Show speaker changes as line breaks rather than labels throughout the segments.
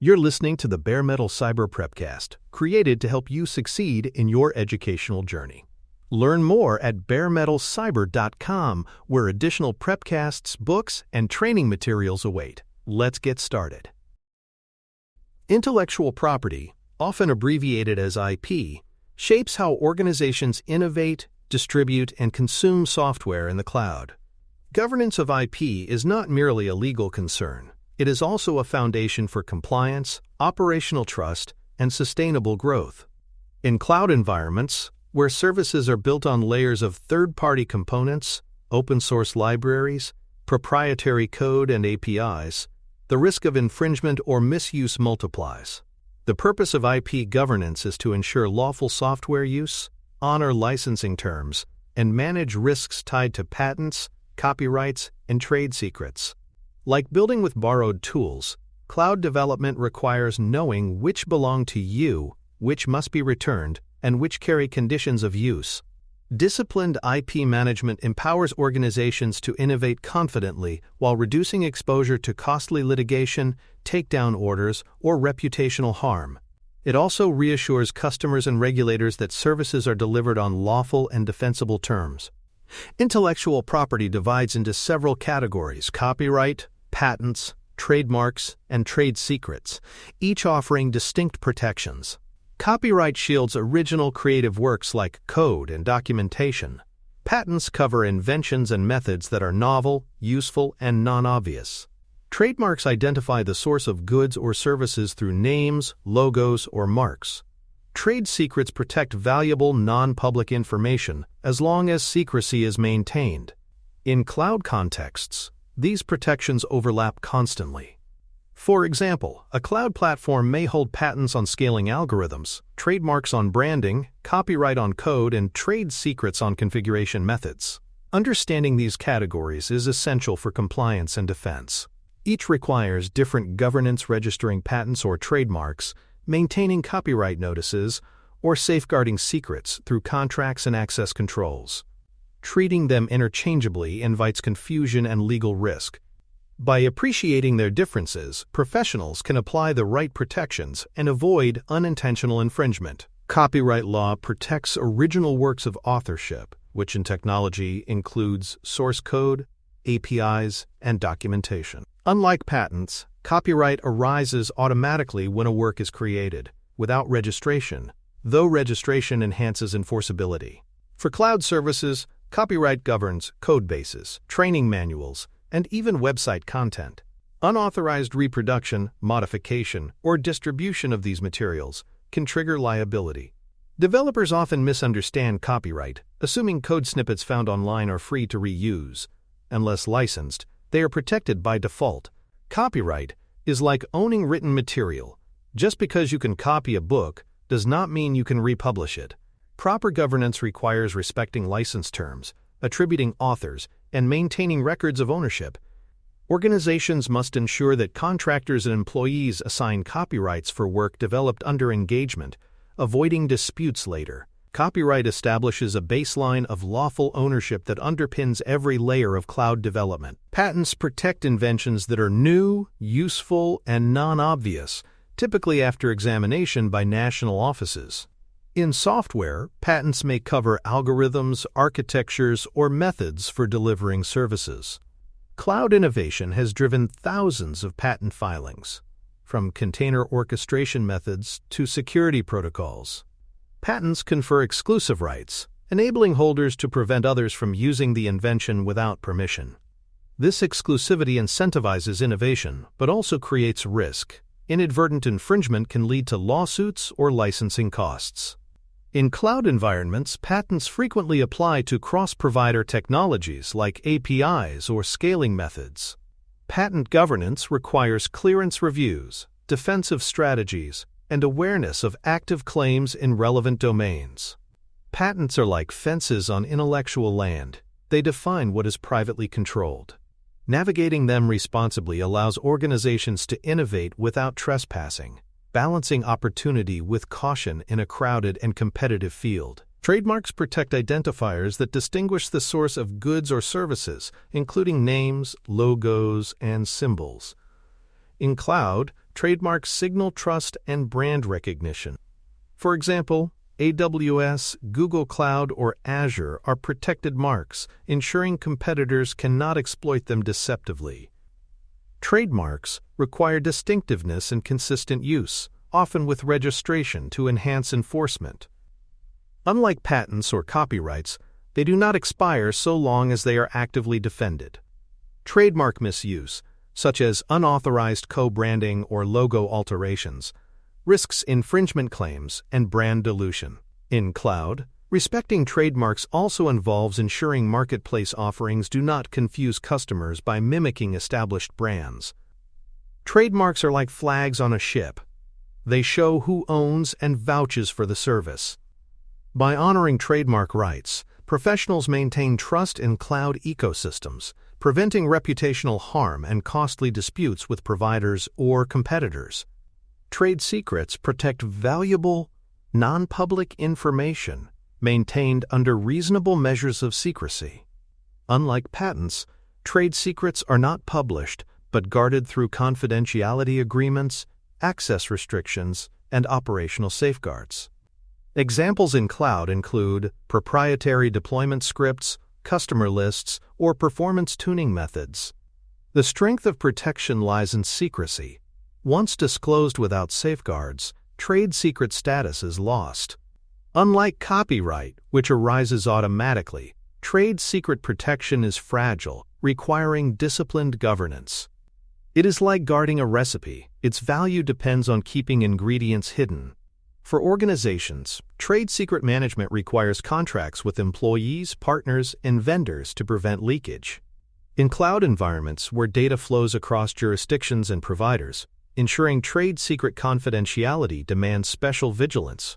You're listening to the Bare Metal Cyber Prepcast, created to help you succeed in your educational journey. Learn more at baremetalcyber.com, where additional prepcasts, books, and training materials await. Let's get started. Intellectual property, often abbreviated as IP, shapes how organizations innovate, distribute, and consume software in the cloud. Governance of IP is not merely a legal concern. It is also a foundation for compliance, operational trust, and sustainable growth. In cloud environments, where services are built on layers of third-party components, open-source libraries, proprietary code, and APIs, the risk of infringement or misuse multiplies. The purpose of IP governance is to ensure lawful software use, honor licensing terms, and manage risks tied to patents, copyrights, and trade secrets. Like building with borrowed tools, cloud development requires knowing which belong to you, which must be returned, and which carry conditions of use. Disciplined IP management empowers organizations to innovate confidently while reducing exposure to costly litigation, takedown orders, or reputational harm. It also reassures customers and regulators that services are delivered on lawful and defensible terms. Intellectual property divides into several categories: copyright, patents, trademarks, and trade secrets, each offering distinct protections. Copyright shields original creative works like code and documentation. Patents cover inventions and methods that are novel, useful, and non-obvious. Trademarks identify the source of goods or services through names, logos, or marks. Trade secrets protect valuable non-public information as long as secrecy is maintained. In cloud contexts, these protections overlap constantly. For example, a cloud platform may hold patents on scaling algorithms, trademarks on branding, copyright on code, and trade secrets on configuration methods. Understanding these categories is essential for compliance and defense. Each requires different governance, registering patents or trademarks, maintaining copyright notices, or safeguarding secrets through contracts and access controls. Treating them interchangeably invites confusion and legal risk. By appreciating their differences, professionals can apply the right protections and avoid unintentional infringement. Copyright law protects original works of authorship, which in technology includes source code, APIs, and documentation. Unlike patents, copyright arises automatically when a work is created, without registration, though registration enhances enforceability. For cloud services, copyright governs code bases, training manuals, and even website content. Unauthorized reproduction, modification, or distribution of these materials can trigger liability. Developers often misunderstand copyright, assuming code snippets found online are free to reuse. Unless licensed, they are protected by default. Copyright is like owning written material. Just because you can copy a book does not mean you can republish it. Proper governance requires respecting license terms, attributing authors, and maintaining records of ownership. Organizations must ensure that contractors and employees assign copyrights for work developed under engagement, avoiding disputes later. Copyright establishes a baseline of lawful ownership that underpins every layer of cloud development. Patents protect inventions that are new, useful, and non-obvious, typically after examination by national offices. In software, patents may cover algorithms, architectures, or methods for delivering services. Cloud innovation has driven thousands of patent filings, from container orchestration methods to security protocols. Patents confer exclusive rights, enabling holders to prevent others from using the invention without permission. This exclusivity incentivizes innovation, but also creates risk. Inadvertent infringement can lead to lawsuits or licensing costs. In cloud environments, patents frequently apply to cross-provider technologies like APIs or scaling methods. Patent governance requires clearance reviews, defensive strategies, and awareness of active claims in relevant domains. Patents are like fences on intellectual land. They define what is privately controlled. Navigating them responsibly allows organizations to innovate without trespassing, balancing opportunity with caution in a crowded and competitive field. Trademarks protect identifiers that distinguish the source of goods or services, including names, logos, and symbols. In cloud, trademarks signal trust and brand recognition. For example, AWS, Google Cloud, or Azure are protected marks, ensuring competitors cannot exploit them deceptively. Trademarks require distinctiveness and consistent use, often with registration to enhance enforcement. Unlike patents or copyrights, they do not expire so long as they are actively defended. Trademark misuse, such as unauthorized co-branding or logo alterations, risks infringement claims and brand dilution. In cloud, respecting trademarks also involves ensuring marketplace offerings do not confuse customers by mimicking established brands. Trademarks are like flags on a ship. They show who owns and vouches for the service. By honoring trademark rights, professionals maintain trust in cloud ecosystems, preventing reputational harm and costly disputes with providers or competitors. Trade secrets protect valuable, non-public information maintained under reasonable measures of secrecy. Unlike patents, trade secrets are not published but guarded through confidentiality agreements, access restrictions, and operational safeguards. Examples in cloud include proprietary deployment scripts, customer lists, or performance tuning methods. The strength of protection lies in secrecy. Once disclosed without safeguards, trade secret status is lost. Unlike copyright, which arises automatically, trade secret protection is fragile, requiring disciplined governance. It is like guarding a recipe. Its value depends on keeping ingredients hidden. For organizations, trade secret management requires contracts with employees, partners, and vendors to prevent leakage. In cloud environments where data flows across jurisdictions and providers, ensuring trade secret confidentiality demands special vigilance.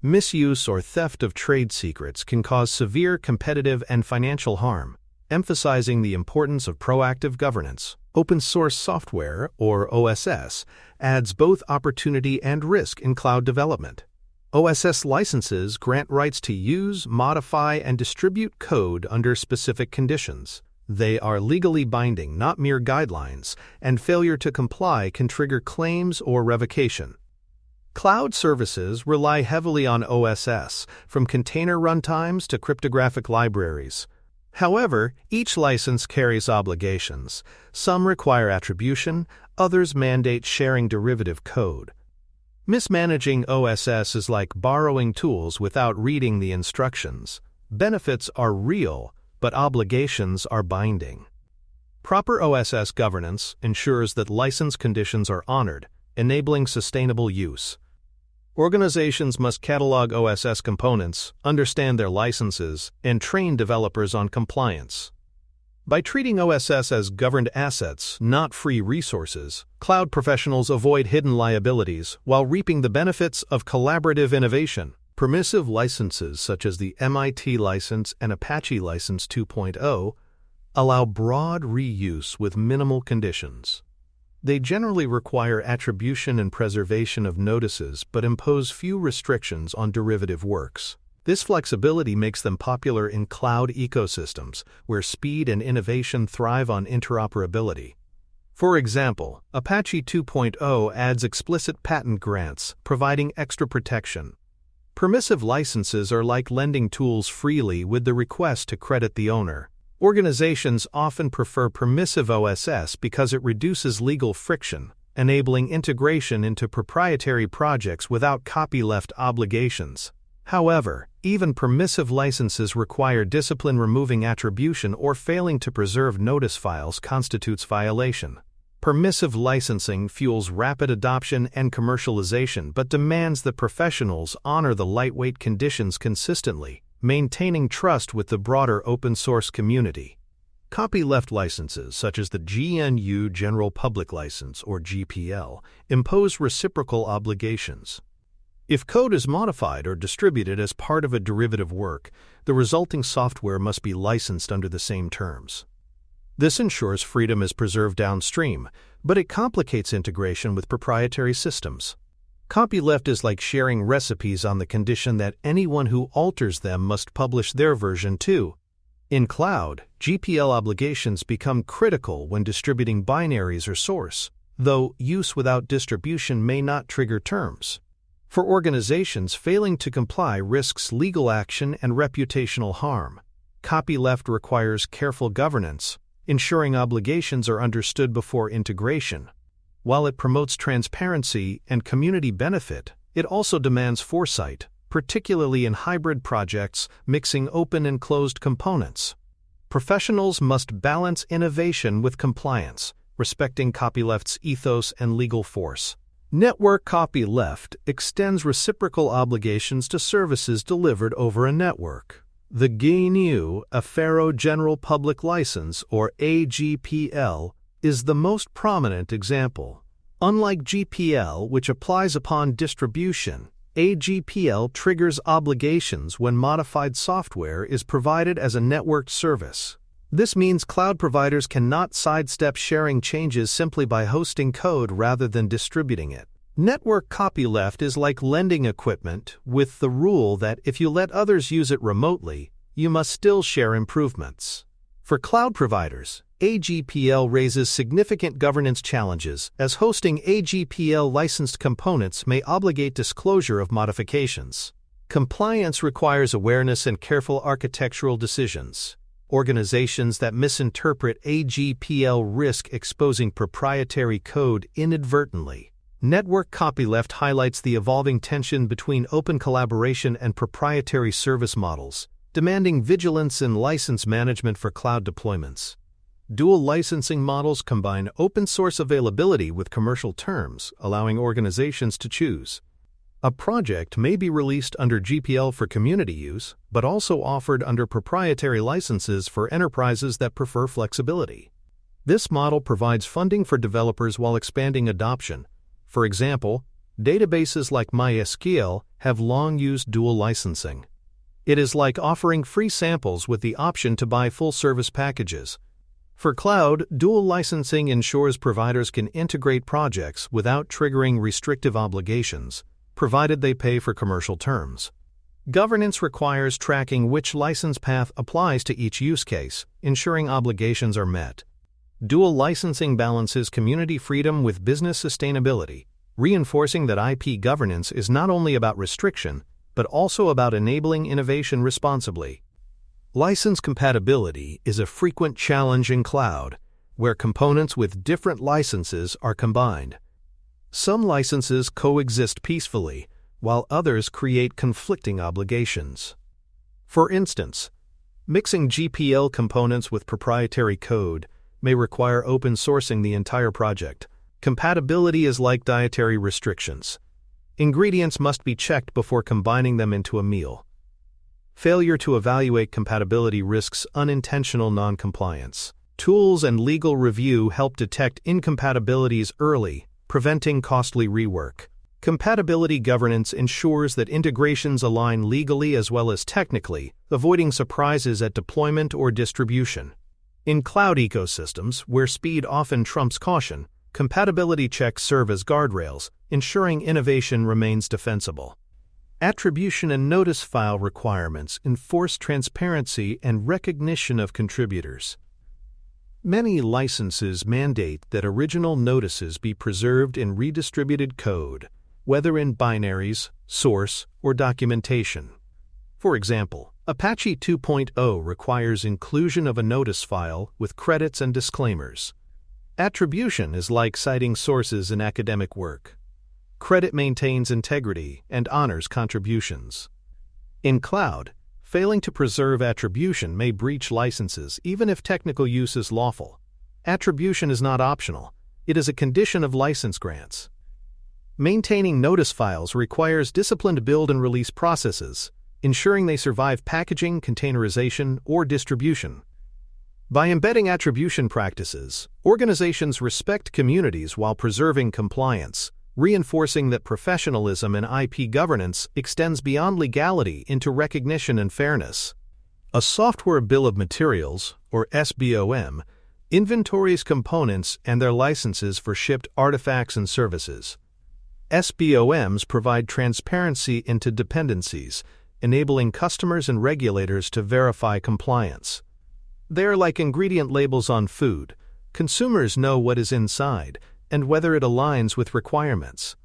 Misuse or theft of trade secrets can cause severe competitive and financial harm, emphasizing the importance of proactive governance. Open source software, or OSS, adds both opportunity and risk in cloud development. OSS licenses grant rights to use, modify, and distribute code under specific conditions. They are legally binding, not mere guidelines, and failure to comply can trigger claims or revocation. Cloud services rely heavily on OSS, from container runtimes to cryptographic libraries. However, each license carries obligations. Some require attribution, others mandate sharing derivative code. Mismanaging OSS is like borrowing tools without reading the instructions. Benefits are real, but obligations are binding. Proper OSS governance ensures that license conditions are honored, enabling sustainable use. Organizations must catalog OSS components, understand their licenses, and train developers on compliance. By treating OSS as governed assets, not free resources, cloud professionals avoid hidden liabilities while reaping the benefits of collaborative innovation. Permissive licenses such as the MIT license and Apache License 2.0 allow broad reuse with minimal conditions. They generally require attribution and preservation of notices but impose few restrictions on derivative works. This flexibility makes them popular in cloud ecosystems, where speed and innovation thrive on interoperability. For example, Apache 2.0 adds explicit patent grants, providing extra protection. Permissive licenses are like lending tools freely with the request to credit the owner. Organizations often prefer permissive OSS because it reduces legal friction, enabling integration into proprietary projects without copyleft obligations. However, even permissive licenses require discipline. Removing attribution or failing to preserve notice files constitutes violation. Permissive licensing fuels rapid adoption and commercialization but demands that professionals honor the lightweight conditions consistently, maintaining trust with the broader open-source community. Copyleft licenses, such as the GNU General Public License or GPL, impose reciprocal obligations. If code is modified or distributed as part of a derivative work, the resulting software must be licensed under the same terms. This ensures freedom is preserved downstream, but it complicates integration with proprietary systems. Copyleft is like sharing recipes on the condition that anyone who alters them must publish their version too. In cloud, GPL obligations become critical when distributing binaries or source. though use without distribution may not trigger terms. For organizations, failing to comply risks legal action and reputational harm. Copyleft requires careful governance, ensuring obligations are understood before integration. While it promotes transparency and community benefit, it also demands foresight, particularly in hybrid projects mixing open and closed components. Professionals must balance innovation with compliance, respecting copyleft's ethos and legal force. Network copyleft extends reciprocal obligations to services delivered over a network. The GNU Affero General Public License, or AGPL, is the most prominent example. Unlike GPL, which applies upon distribution, AGPL triggers obligations when modified software is provided as a networked service. This means cloud providers cannot sidestep sharing changes simply by hosting code rather than distributing it. Network copyleft is like lending equipment, with the rule that if you let others use it remotely, you must still share improvements. For cloud providers, AGPL raises significant governance challenges, as hosting AGPL licensed components may obligate disclosure of modifications. Compliance requires awareness and careful architectural decisions. Organizations that misinterpret AGPL risk exposing proprietary code inadvertently. Network copyleft highlights the evolving tension between open collaboration and proprietary service models, demanding vigilance in license management for cloud deployments. Dual licensing models combine open-source availability with commercial terms, allowing organizations to choose. A project may be released under GPL for community use, but also offered under proprietary licenses for enterprises that prefer flexibility. This model provides funding for developers while expanding adoption. For example, databases like MySQL have long used dual licensing. It is like offering free samples with the option to buy full-service packages. For cloud, dual licensing ensures providers can integrate projects without triggering restrictive obligations, provided they pay for commercial terms. Governance requires tracking which license path applies to each use case, ensuring obligations are met. Dual licensing balances community freedom with business sustainability, reinforcing that IP governance is not only about restriction, but also about enabling innovation responsibly. License compatibility is a frequent challenge in cloud, where components with different licenses are combined. Some licenses coexist peacefully, while others create conflicting obligations. For instance, mixing GPL components with proprietary code may require open sourcing the entire project. Compatibility is like dietary restrictions. Ingredients must be checked before combining them into a meal. Failure to evaluate compatibility risks unintentional noncompliance. Tools and legal review help detect incompatibilities early, preventing costly rework. Compatibility governance ensures that integrations align legally as well as technically, avoiding surprises at deployment or distribution. In cloud ecosystems, where speed often trumps caution, compatibility checks serve as guardrails, ensuring innovation remains defensible. Attribution and notice file requirements enforce transparency and recognition of contributors. Many licenses mandate that original notices be preserved in redistributed code, whether in binaries, source, or documentation. For example, Apache 2.0 requires inclusion of a notice file with credits and disclaimers. Attribution is like citing sources in academic work. Credit maintains integrity and honors contributions. In cloud, failing to preserve attribution may breach licenses even if technical use is lawful. Attribution is not optional, it is a condition of license grants. Maintaining notice files requires disciplined build and release processes, ensuring they survive packaging, containerization, or distribution. By embedding attribution practices, organizations respect communities while preserving compliance, reinforcing that professionalism in IP governance extends beyond legality into recognition and fairness. A software bill of materials, or SBOM, inventories components and their licenses for shipped artifacts and services. SBOMs provide transparency into dependencies, enabling customers and regulators to verify compliance. They are like ingredient labels on food. Consumers know what is inside, and whether it aligns with requirements.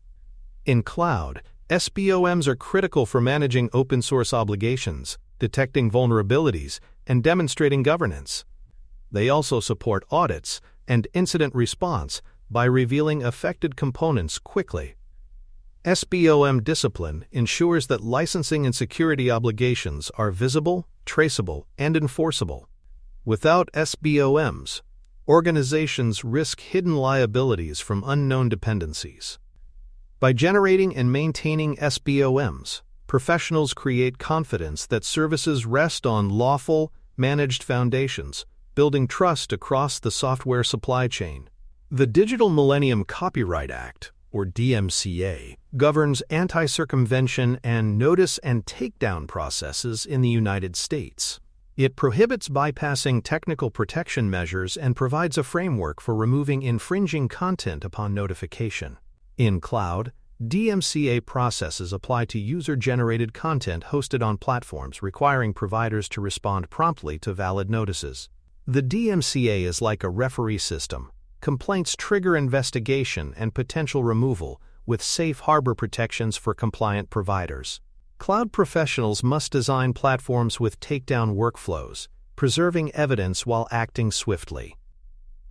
In cloud, SBOMs are critical for managing open-source obligations, detecting vulnerabilities, and demonstrating governance. They also support audits and incident response by revealing affected components quickly. SBOM discipline ensures that licensing and security obligations are visible, traceable, and enforceable. Without SBOMs, organizations risk hidden liabilities from unknown dependencies. By generating and maintaining SBOMs, professionals create confidence that services rest on lawful, managed foundations, building trust across the software supply chain. The Digital Millennium Copyright Act, or DMCA, governs anti-circumvention and notice and takedown processes in the United States. It prohibits bypassing technical protection measures and provides a framework for removing infringing content upon notification. In cloud, DMCA processes apply to user-generated content hosted on platforms requiring providers to respond promptly to valid notices. The DMCA is like a referee system. Complaints trigger investigation and potential removal, with safe harbor protections for compliant providers. Cloud professionals must design platforms with takedown workflows, preserving evidence while acting swiftly.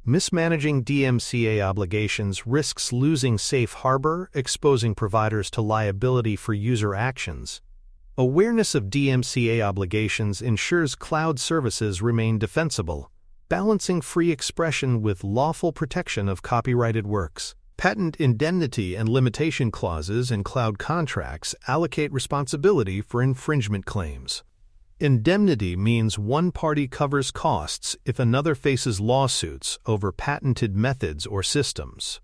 Mismanaging DMCA obligations risks losing safe harbor, exposing providers to liability for user actions. Awareness of DMCA obligations ensures cloud services remain defensible, balancing free expression with lawful protection of copyrighted works. Patent indemnity and limitation clauses in cloud contracts allocate responsibility for infringement claims. Indemnity means one party covers costs if another faces lawsuits over patented methods or systems.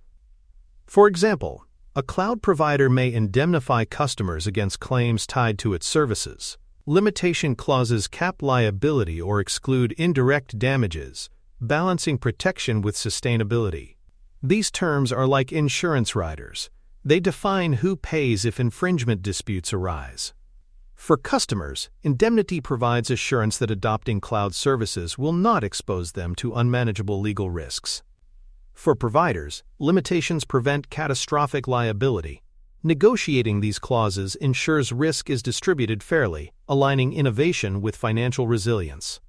For example, a cloud provider may indemnify customers against claims tied to its services. Limitation clauses cap liability or exclude indirect damages, balancing protection with sustainability. These terms are like insurance riders. They define who pays if infringement disputes arise. For customers, indemnity provides assurance that adopting cloud services will not expose them to unmanageable legal risks. For providers, limitations prevent catastrophic liability. Negotiating these clauses ensures risk is distributed fairly, aligning innovation with financial resilience.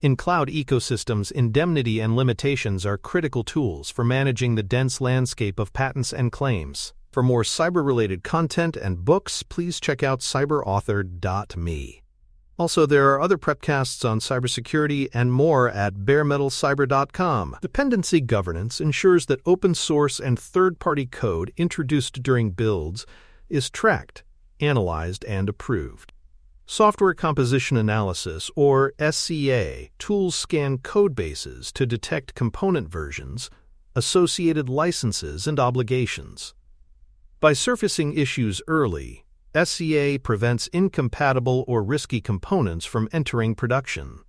In cloud ecosystems, indemnity and limitations are critical tools for managing the dense landscape of patents and claims. For more cyber-related content and books, please check out cyberauthor.me. Also, there are other prepcasts on cybersecurity and more at baremetalcyber.com. Dependency governance ensures that open source and third-party code introduced during builds is tracked, analyzed, and approved. Software composition analysis, or SCA, tools scan codebases to detect component versions, associated licenses, and obligations. By surfacing issues early, SCA prevents incompatible or risky components from entering production.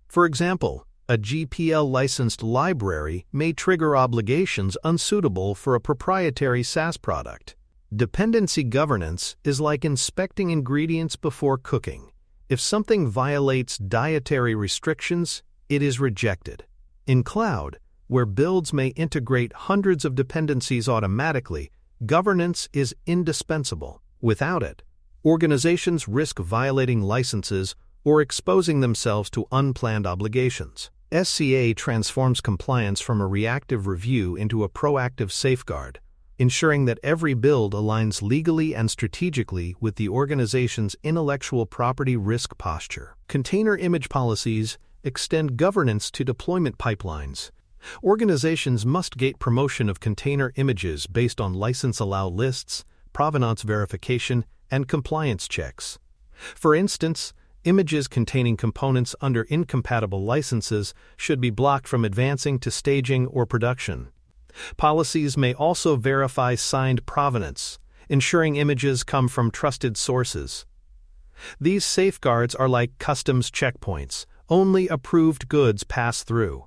For example, a GPL-licensed library may trigger obligations unsuitable for a proprietary SaaS product. Dependency governance is like inspecting ingredients before cooking. If something violates dietary restrictions, it is rejected. In cloud, where builds may integrate hundreds of dependencies automatically, governance is indispensable. Without it, organizations risk violating licenses or exposing themselves to unplanned obligations. SCA transforms compliance from a reactive review into a proactive safeguard, ensuring that every build aligns legally and strategically with the organization's intellectual property risk posture. Container image policies extend governance to deployment pipelines. Organizations must gate promotion of container images based on license allow lists, provenance verification, and compliance checks. For instance, images containing components under incompatible licenses should be blocked from advancing to staging or production. Policies may also verify signed provenance, ensuring images come from trusted sources. These safeguards are like customs checkpoints. Only approved goods pass through.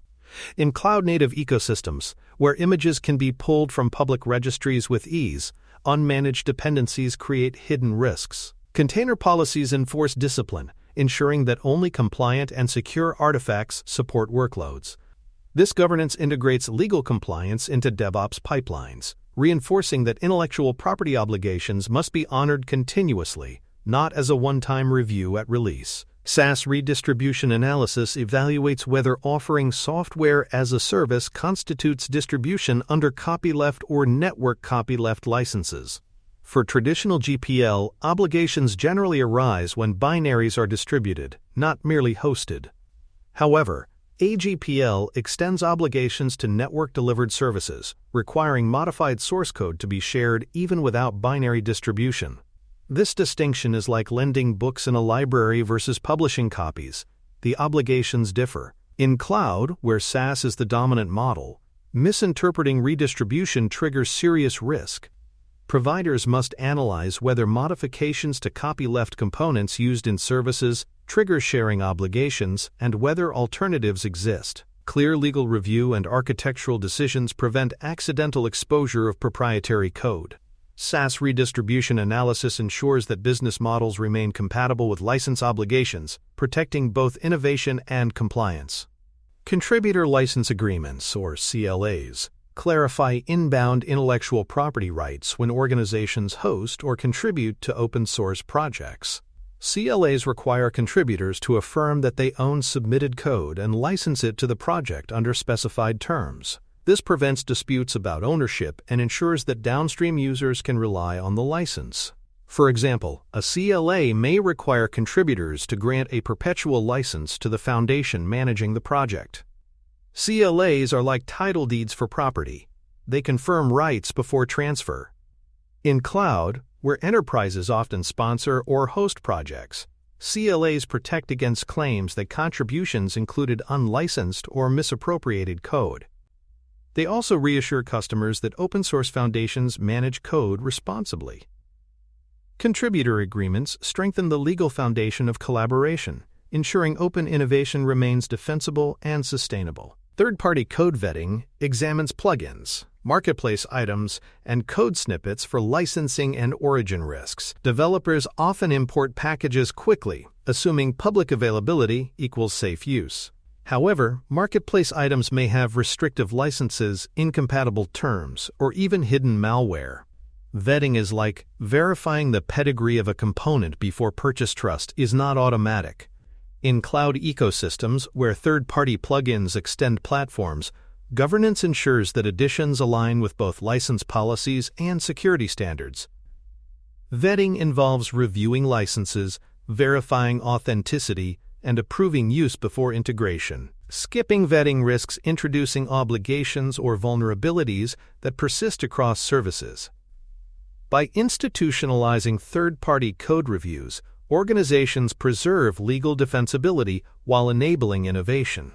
In cloud-native ecosystems, where images can be pulled from public registries with ease, unmanaged dependencies create hidden risks. Container policies enforce discipline, ensuring that only compliant and secure artifacts support workloads. This governance integrates legal compliance into DevOps pipelines, reinforcing that intellectual property obligations must be honored continuously, not as a one-time review at release. SaaS redistribution analysis evaluates whether offering software as a service constitutes distribution under copyleft or network copyleft licenses. For traditional GPL, obligations generally arise when binaries are distributed, not merely hosted. However, AGPL extends obligations to network-delivered services, requiring modified source code to be shared even without binary distribution. This distinction is like lending books in a library versus publishing copies. The obligations differ. In cloud, where SaaS is the dominant model, misinterpreting redistribution triggers serious risk. Providers must analyze whether modifications to copyleft components used in services trigger sharing obligations and whether alternatives exist. Clear legal review and architectural decisions prevent accidental exposure of proprietary code. SaaS redistribution analysis ensures that business models remain compatible with license obligations, protecting both innovation and compliance. Contributor license agreements, or CLAs, clarify inbound intellectual property rights when organizations host or contribute to open-source projects. CLAs require contributors to affirm that they own submitted code and license it to the project under specified terms. This prevents disputes about ownership and ensures that downstream users can rely on the license. For example, a CLA may require contributors to grant a perpetual license to the foundation managing the project. CLAs are like title deeds for property. They confirm rights before transfer. In cloud, where enterprises often sponsor or host projects, CLAs protect against claims that contributions included unlicensed or misappropriated code. They also reassure customers that open-source foundations manage code responsibly. Contributor agreements strengthen the legal foundation of collaboration, ensuring open innovation remains defensible and sustainable. Third-party code vetting examines plugins, marketplace items, and code snippets for licensing and origin risks. Developers often import packages quickly, assuming public availability equals safe use. However, marketplace items may have restrictive licenses, incompatible terms, or even hidden malware. Vetting is like verifying the pedigree of a component before purchase. Trust is not automatic. In cloud ecosystems, where third-party plugins extend platforms, governance ensures that additions align with both license policies and security standards. Vetting involves reviewing licenses, verifying authenticity, and approving use before integration. Skipping vetting risks introducing obligations or vulnerabilities that persist across services. By institutionalizing third-party code reviews, organizations preserve legal defensibility while enabling innovation.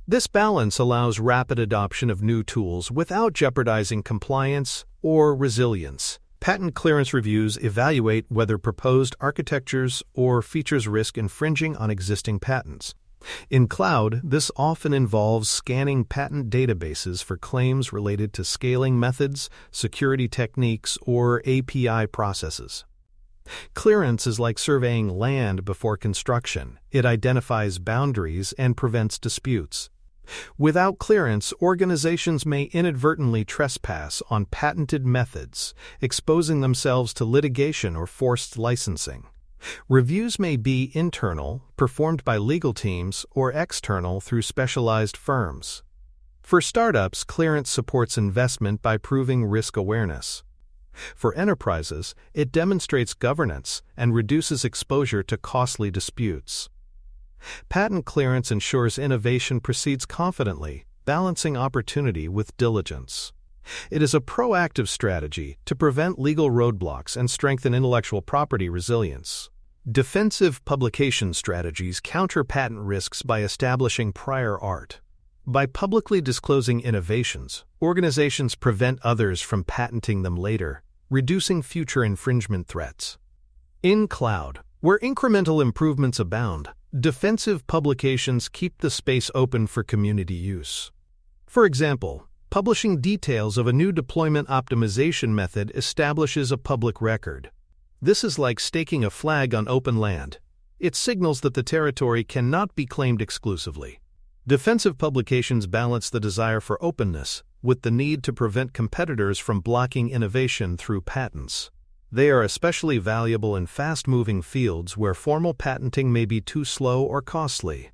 This balance allows rapid adoption of new tools without jeopardizing compliance or resilience. Patent clearance reviews evaluate whether proposed architectures or features risk infringing on existing patents. In cloud, this often involves scanning patent databases for claims related to scaling methods, security techniques, or API processes. Clearance is like surveying land before construction. It identifies boundaries and prevents disputes. Without clearance, organizations may inadvertently trespass on patented methods, exposing themselves to litigation or forced licensing. Reviews may be internal, performed by legal teams, or external through specialized firms. For startups, clearance supports investment by proving risk awareness. For enterprises, it demonstrates governance and reduces exposure to costly disputes. Patent clearance ensures innovation proceeds confidently, balancing opportunity with diligence. It is a proactive strategy to prevent legal roadblocks and strengthen intellectual property resilience. Defensive publication strategies counter patent risks by establishing prior art. By publicly disclosing innovations, organizations prevent others from patenting them later, reducing future infringement threats. In cloud, where incremental improvements abound, defensive publications keep the space open for community use. For example, publishing details of a new deployment optimization method establishes a public record. This is like staking a flag on open land. It signals that the territory cannot be claimed exclusively. Defensive publications balance the desire for openness with the need to prevent competitors from blocking innovation through patents. They are especially valuable in fast-moving fields where formal patenting may be too slow or costly.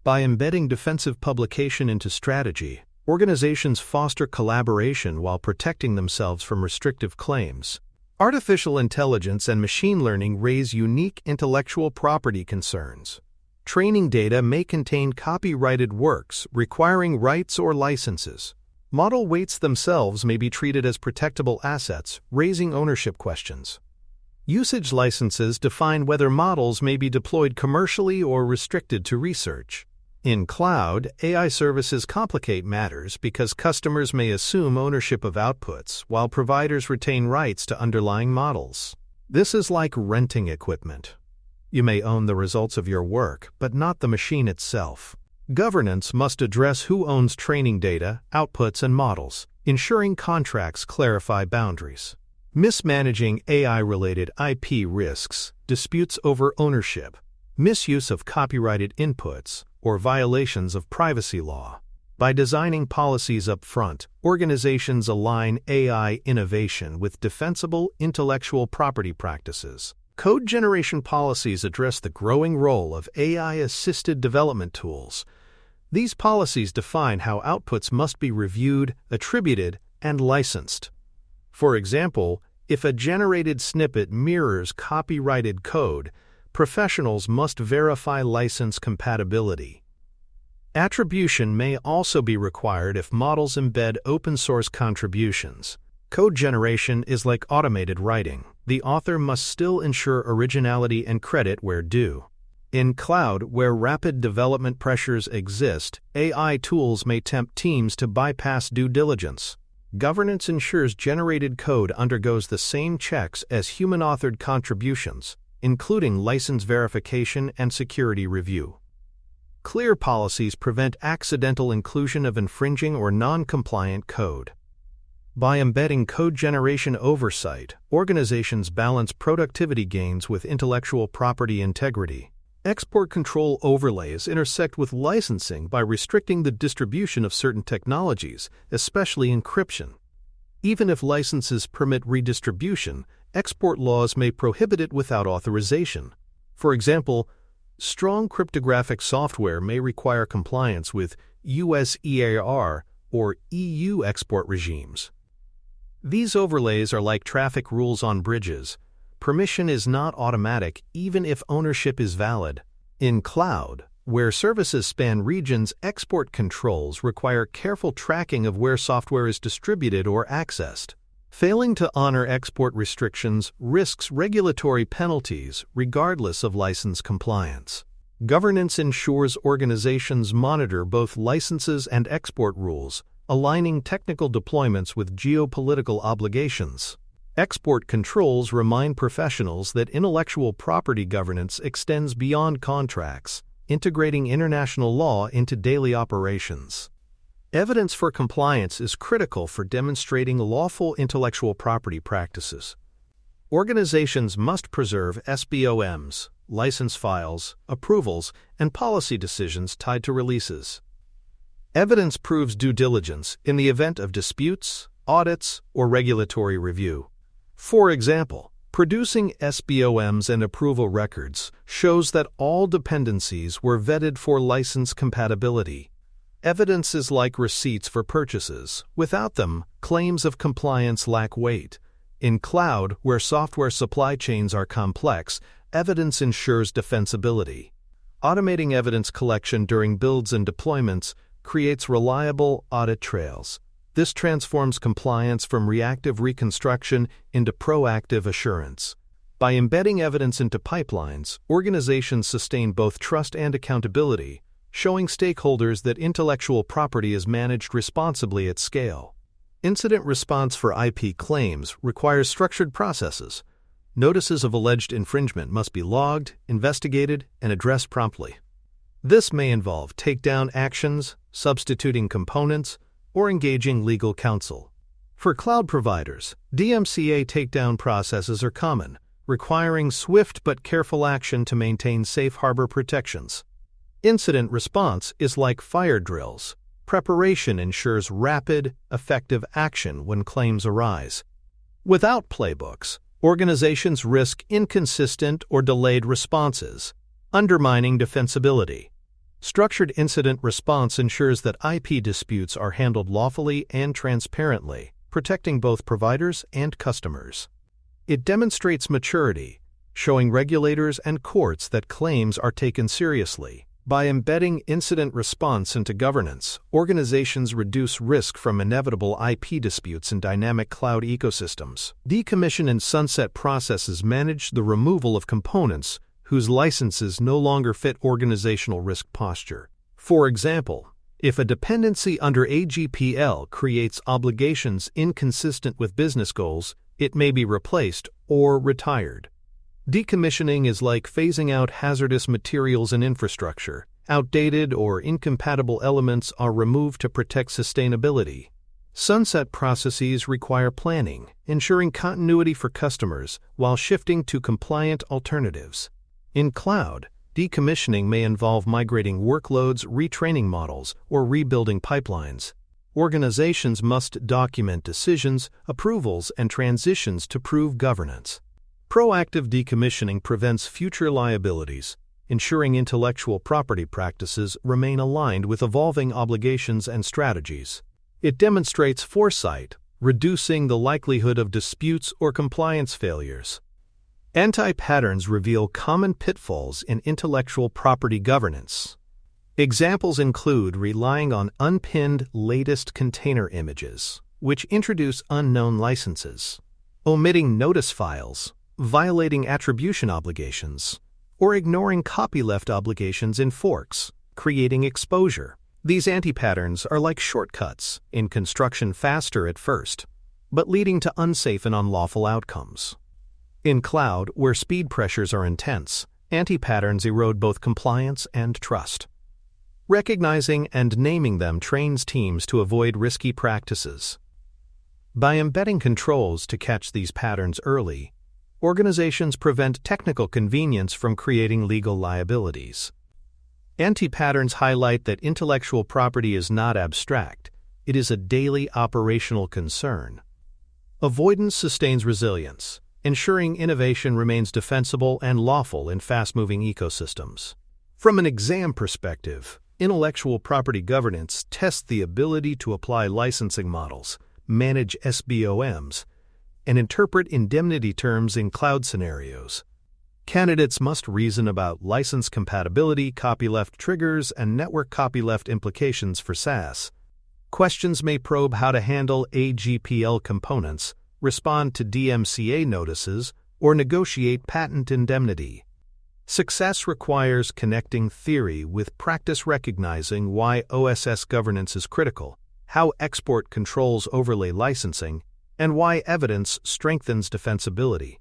By embedding defensive publication into strategy, organizations foster collaboration while protecting themselves from restrictive claims. Artificial intelligence and machine learning raise unique intellectual property concerns. Training data may contain copyrighted works requiring rights or licenses. Model weights themselves may be treated as protectable assets, raising ownership questions. Usage licenses define whether models may be deployed commercially or restricted to research. In cloud, AI services complicate matters because customers may assume ownership of outputs while providers retain rights to underlying models. This is like renting equipment. You may own the results of your work, but not the machine itself. Governance must address who owns training data, outputs, and models, ensuring contracts clarify boundaries. Mismanaging AI-related IP risks, disputes over ownership, misuse of copyrighted inputs, or violations of privacy law. By designing policies up front, organizations align AI innovation with defensible intellectual property practices. Code generation policies address the growing role of AI-assisted development tools. These policies define how outputs must be reviewed, attributed, and licensed. For example, if a generated snippet mirrors copyrighted code, professionals must verify license compatibility. Attribution may also be required if models embed open-source contributions. Code generation is like automated writing. The author must still ensure originality and credit where due. In cloud, where rapid development pressures exist, AI tools may tempt teams to bypass due diligence. Governance ensures generated code undergoes the same checks as human-authored contributions, including license verification and security review. Clear policies prevent accidental inclusion of infringing or non-compliant code. By embedding code generation oversight, organizations balance productivity gains with intellectual property integrity. Export control overlays intersect with licensing by restricting the distribution of certain technologies, especially encryption. Even if licenses permit redistribution, export laws may prohibit it without authorization. For example, strong cryptographic software may require compliance with US EAR or EU export regimes. These overlays are like traffic rules on bridges. Permission is not automatic even if ownership is valid. In cloud, where services span regions, export controls require careful tracking of where software is distributed or accessed. Failing to honor export restrictions risks regulatory penalties regardless of license compliance. Governance ensures organizations monitor both licenses and export rules, aligning technical deployments with geopolitical obligations. Export controls remind professionals that intellectual property governance extends beyond contracts, integrating international law into daily operations. Evidence for compliance is critical for demonstrating lawful intellectual property practices. Organizations must preserve SBOMs, license files, approvals, and policy decisions tied to releases. Evidence proves due diligence in the event of disputes, audits, or regulatory review. For example, producing SBOMs and approval records shows that all dependencies were vetted for license compatibility. Evidence is like receipts for purchases. Without them, claims of compliance lack weight. In cloud, where software supply chains are complex, evidence ensures defensibility. Automating evidence collection during builds and deployments creates reliable audit trails. This transforms compliance from reactive reconstruction into proactive assurance. By embedding evidence into pipelines, organizations sustain both trust and accountability, showing stakeholders that intellectual property is managed responsibly at scale. Incident response for IP claims requires structured processes. Notices of alleged infringement must be logged, investigated, and addressed promptly. This may involve takedown actions, substituting components, or engaging legal counsel. For cloud providers, DMCA takedown processes are common, requiring swift but careful action to maintain safe harbor protections. Incident response is like fire drills. Preparation ensures rapid, effective action when claims arise. Without playbooks, organizations risk inconsistent or delayed responses, undermining defensibility. Structured incident response ensures that IP disputes are handled lawfully and transparently, protecting both providers and customers. It demonstrates maturity, showing regulators and courts that claims are taken seriously. By embedding incident response into governance, organizations reduce risk from inevitable IP disputes in dynamic cloud ecosystems. Decommission and sunset processes manage the removal of components whose licenses no longer fit organizational risk posture. For example, if a dependency under AGPL creates obligations inconsistent with business goals, it may be replaced or retired. Decommissioning is like phasing out hazardous materials and infrastructure. Outdated or incompatible elements are removed to protect sustainability. Sunset processes require planning, ensuring continuity for customers while shifting to compliant alternatives. In cloud, decommissioning may involve migrating workloads, retraining models, or rebuilding pipelines. Organizations must document decisions, approvals, and transitions to prove governance. Proactive decommissioning prevents future liabilities, ensuring intellectual property practices remain aligned with evolving obligations and strategies. It demonstrates foresight, reducing the likelihood of disputes or compliance failures. Anti-patterns reveal common pitfalls in intellectual property governance. Examples include relying on unpinned latest container images, which introduce unknown licenses, omitting notice files, violating attribution obligations, or ignoring copyleft obligations in forks, creating exposure. These anti-patterns are like shortcuts in construction, faster at first, but leading to unsafe and unlawful outcomes. In cloud, where speed pressures are intense, anti-patterns erode both compliance and trust. Recognizing and naming them trains teams to avoid risky practices. By embedding controls to catch these patterns early, organizations prevent technical convenience from creating legal liabilities. Anti-patterns highlight that intellectual property is not abstract, it is a daily operational concern. Avoidance sustains resilience, ensuring innovation remains defensible and lawful in fast-moving ecosystems. From an exam perspective, intellectual property governance tests the ability to apply licensing models, manage SBOMs, and interpret indemnity terms in cloud scenarios. Candidates must reason about license compatibility, copyleft triggers, and network copyleft implications for SaaS. Questions may probe how to handle AGPL components, respond to DMCA notices, or negotiate patent indemnity. Success requires connecting theory with practice, recognizing why OSS governance is critical, how export controls overlay licensing, and why evidence strengthens defensibility.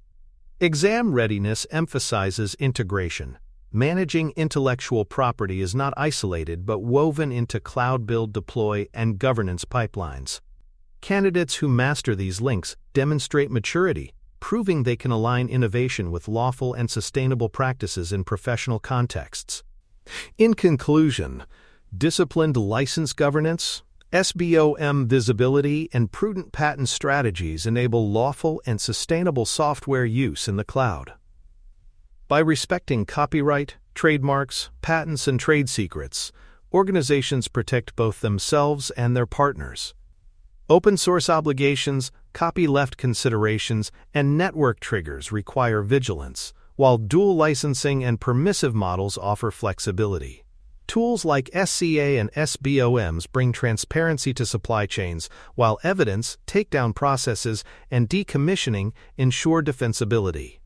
Exam readiness emphasizes integration. Managing intellectual property is not isolated but woven into cloud build, deploy, and governance pipelines. Candidates who master these links demonstrate maturity, proving they can align innovation with lawful and sustainable practices in professional contexts. In conclusion, disciplined license governance, SBOM visibility, and prudent patent strategies enable lawful and sustainable software use in the cloud. By respecting copyright, trademarks, patents, and trade secrets, organizations protect both themselves and their partners. Open source obligations, copyleft considerations, and network triggers require vigilance, while dual licensing and permissive models offer flexibility. Tools like SCA and SBOMs bring transparency to supply chains, while evidence, takedown processes, and decommissioning ensure defensibility.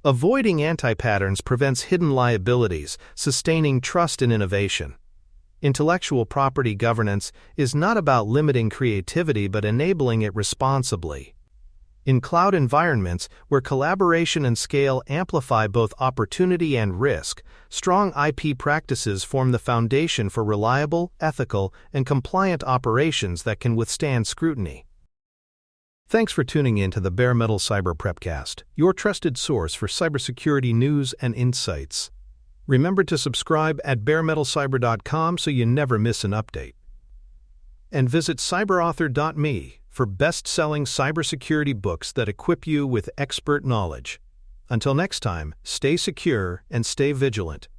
Avoiding anti-patterns prevents hidden liabilities, sustaining trust and innovation. Intellectual property governance is not about limiting creativity but enabling it responsibly. In cloud environments where collaboration and scale amplify both opportunity and risk, strong IP practices form the foundation for reliable, ethical, and compliant operations that can withstand scrutiny. Thanks for tuning in to the Bare Metal Cyber Prepcast, your trusted source for cybersecurity news and insights. Remember to subscribe at baremetalcyber.com so you never miss an update. And visit cyberauthor.me for best-selling cybersecurity books that equip you with expert knowledge. Until next time, stay secure and stay vigilant.